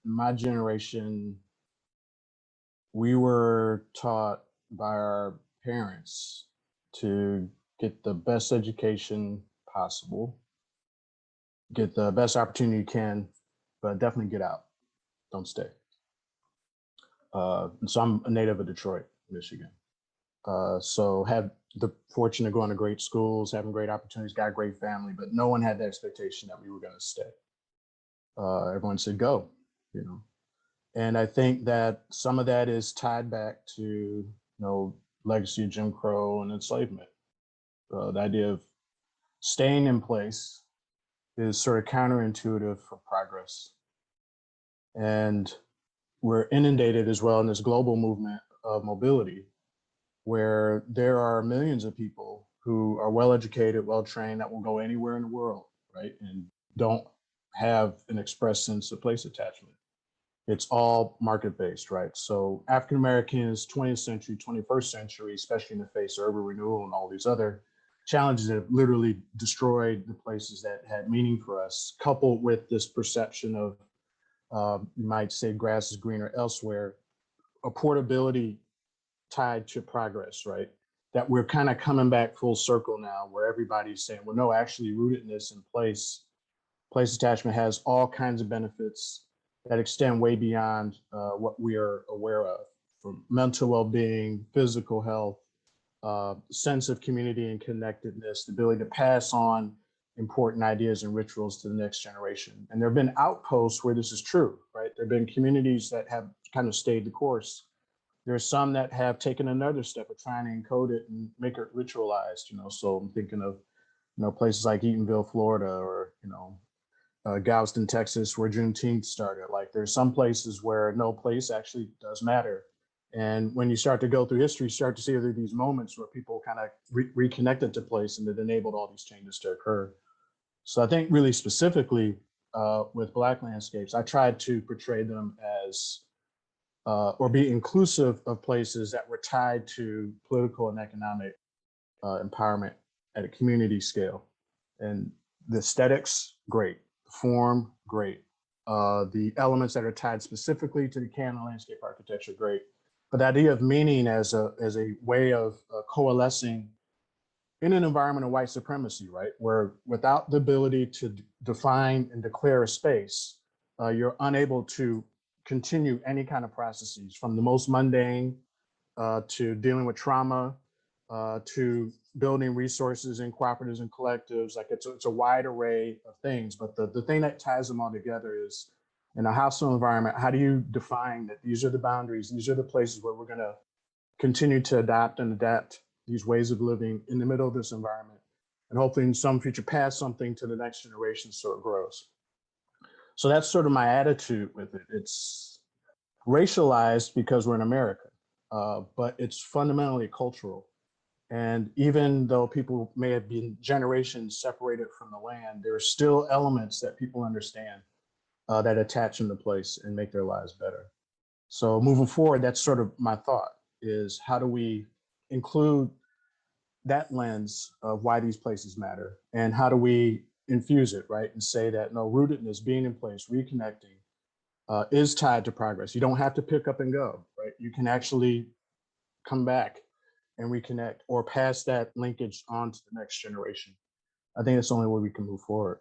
my generation, we were taught by our parents to get the best education possible, get the best opportunity you can, but definitely get out. Don't stay. So I'm a native of Detroit, Michigan. So had the fortune of going to great schools, having great opportunities, got a great family, but no one had the expectation that we were going to stay. Everyone said, go, you know. And I think that some of that is tied back to, you know, legacy of Jim Crow and enslavement. The idea of staying in place is sort of counterintuitive for progress. And we're inundated as well in this global movement of mobility, where there are millions of people who are well-educated, well-trained, that will go anywhere in the world, right? And don't have an express sense of place attachment. It's all market-based, right? So African-Americans, 20th century, 21st century, especially in the face of urban renewal and all these other challenges that have literally destroyed the places that had meaning for us, coupled with this perception of, you might say, grass is greener elsewhere, a portability tied to progress, right? That we're kind of coming back full circle now, where everybody's saying, well, no, actually rootedness in place attachment has all kinds of benefits that extend way beyond what we are aware of, from mental well-being, physical health, sense of community and connectedness, the ability to pass on important ideas and rituals to the next generation. And there have been outposts where this is true, right? There have been communities that have kind of stayed the course. There are some that have taken another step of trying to encode it and make it ritualized, you know. So I'm thinking of, you know, places like Eatonville, Florida, or, you know, Galveston, Texas, where Juneteenth started. Like, there's some places where no place actually does matter. And when you start to go through history, you start to see there are these moments where people kind of reconnected to place, and it enabled all these changes to occur. So I think really specifically with Black landscapes, I tried to portray them as, or be inclusive of places that were tied to political and economic empowerment at a community scale. And the aesthetics, great. The form, great. The elements that are tied specifically to the canon landscape architecture, great. But the idea of meaning as a way of coalescing in an environment of white supremacy, right? Where without the ability to define and declare a space, you're unable to continue any kind of processes, from the most mundane to dealing with trauma, to building resources in cooperatives and collectives. Like, it's a wide array of things, but the thing that ties them all together is, in a hostile environment, how do you define that these are the boundaries, these are the places where we're gonna continue to adapt and adapt these ways of living in the middle of this environment, and hopefully in some future pass something to the next generation so it grows. So that's sort of my attitude with it. It's racialized because we're in America, but it's fundamentally cultural. And even though people may have been generations separated from the land, there are still elements that people understand that attach into place and make their lives better. So moving forward, that's sort of my thought, is how do we include that lens of why these places matter, and how do we infuse it, right? And say that, no, rootedness, being in place, reconnecting, is tied to progress. You don't have to pick up and go, right? You can actually come back and reconnect, or pass that linkage on to the next generation. I think that's the only way we can move forward.